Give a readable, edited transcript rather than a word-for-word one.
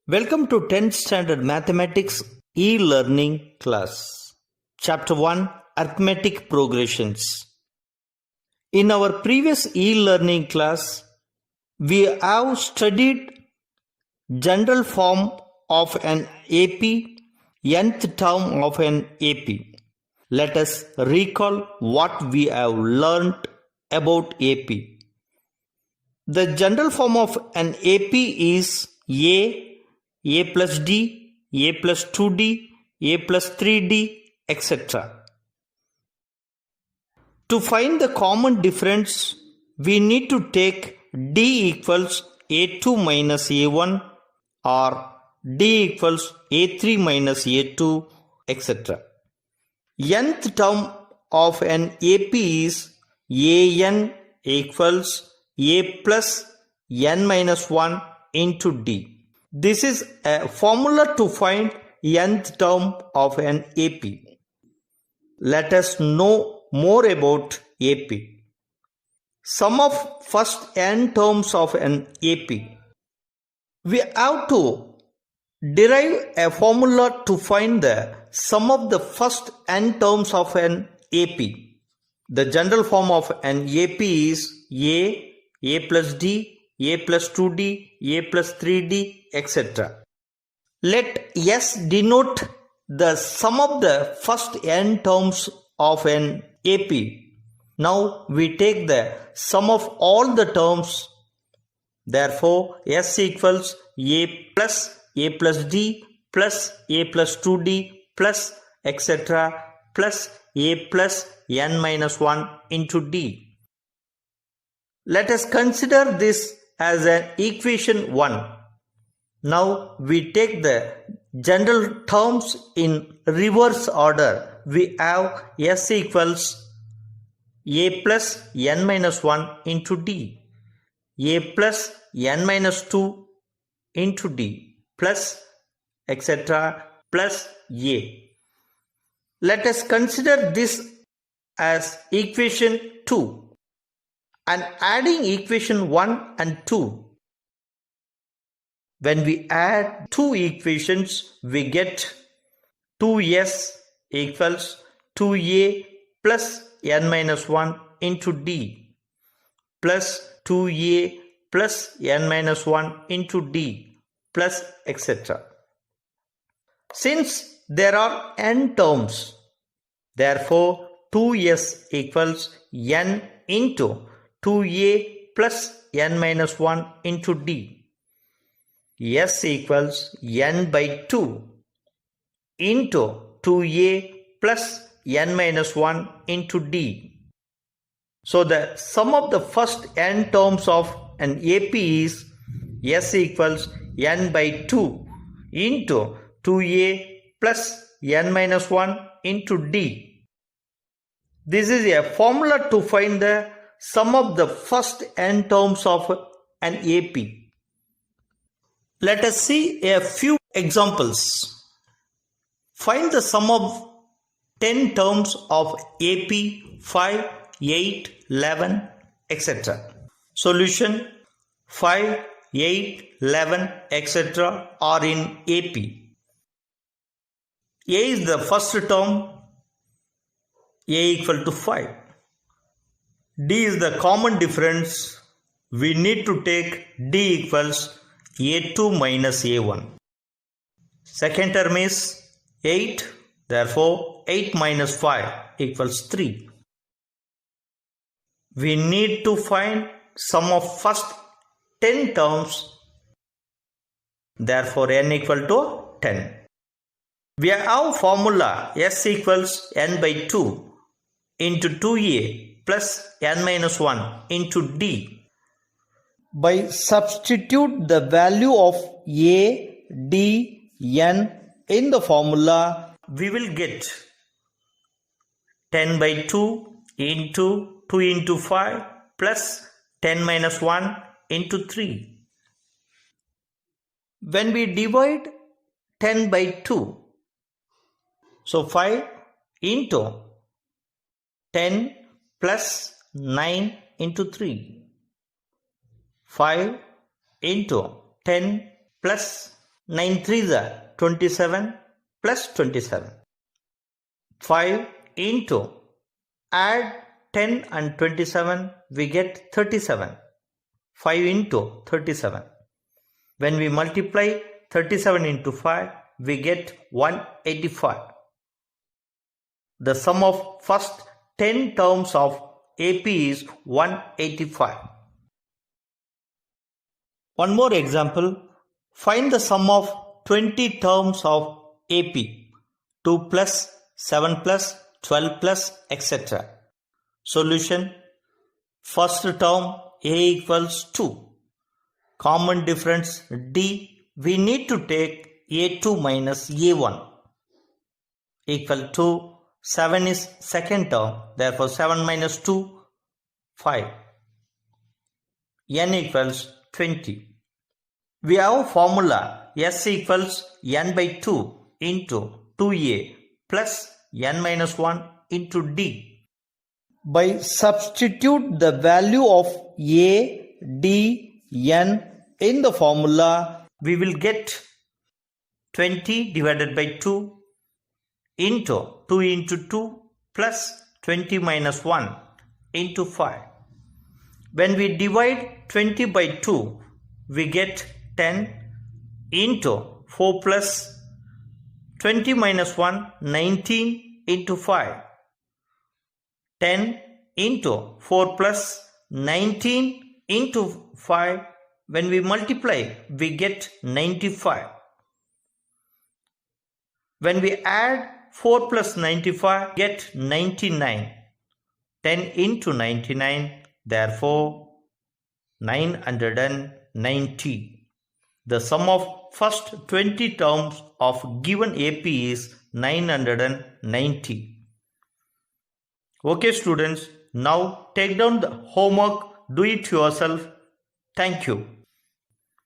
Welcome to 10th Standard Mathematics e-learning class. Chapter 1 Arithmetic Progressions. In our previous e-learning class, we have studied general form of an AP, nth term of an AP. Let us recall what we have learnt about AP. The general form of an AP is A plus D, A plus 2D, A plus 3D, etc. To find the common difference, we need to take D equals A2 minus A1 or D equals A3 minus A2, etc. Nth term of an AP is AN equals A plus N minus 1 into D. This is a formula to find nth term of an AP. Let us know more about AP. Sum of first n terms of an AP. We have to derive a formula to find the sum of the first n terms of an AP. The general form of an AP is A plus D, A plus 2D, A plus 3D, etc. Let S denote the sum of the first n terms of an AP. Now we take the sum of all the terms. Therefore, S equals A plus D plus A plus 2D plus etc. plus A plus N minus 1 into D. Let us consider this as an equation 1. Now we take the general terms in reverse order. We have S equals A plus N minus 1 into D, A plus N minus 2 into D, plus etc. plus A. Let us consider this as equation 2. And adding equation 1 and 2. When we add two equations, we get 2s equals 2a plus n minus 1 into d plus 2a plus n minus 1 into d plus etc. Since there are n terms, therefore 2s equals n into 2a plus n minus 1 into d. S equals n by 2 into 2a plus n minus 1 into d. So the sum of the first n terms of an AP is S equals n by 2 into 2a plus n minus 1 into d. This is a formula to find the sum of the first n terms of an AP. Let us see a few examples. Find the sum of 10 terms of AP 5, 8, 11, etc. Solution: 5, 8, 11, etc. are in AP. A is the first term, A equal to 5. D is the common difference. We need to take D equals A2 minus A1. Second term is 8. Therefore, 8 minus 5 equals 3. We need to find sum of first 10 terms. Therefore, n equal to 10. We have formula S equals n by 2 into 2a plus n minus 1 into d. By substitute the value of a, d, n in the formula, we will get 10 by 2 into 2 into 5 plus 10 minus 1 into 3. When we divide 10 by 2, so 5 into 10 plus 9 into 3. 5 into 10 plus 9 3s are 27 plus 27. 5 into, add 10 and 27, we get 37. 5 into 37. When we multiply 37 into 5, we get 185. The sum of first 10 terms of AP is 185. One more example. Find the sum of 20 terms of AP. 2 plus, 7 plus, 12 plus, etc. Solution. First term A equals 2. Common difference D. We need to take A2 minus A1 equal to 7 is second term. Therefore 7 minus 2, 5. N equals 20. We have a formula S equals N by 2 into 2A plus N minus 1 into D. By substitute the value of A, D, N in the formula, we will get 20 divided by 2 into 2 into 2 plus 20 minus 1 into 5. When we divide 20 by 2, we get 10 into 4 plus 20 minus 1, 19 into 5. 10 into 4 plus 19 into 5. When we multiply, we get 95. When we add 4 plus 95, get 99. 10 into 99, therefore 990. The sum of first 20 terms of given AP is 990. Okay students, now take down the homework, do it yourself. Thank you.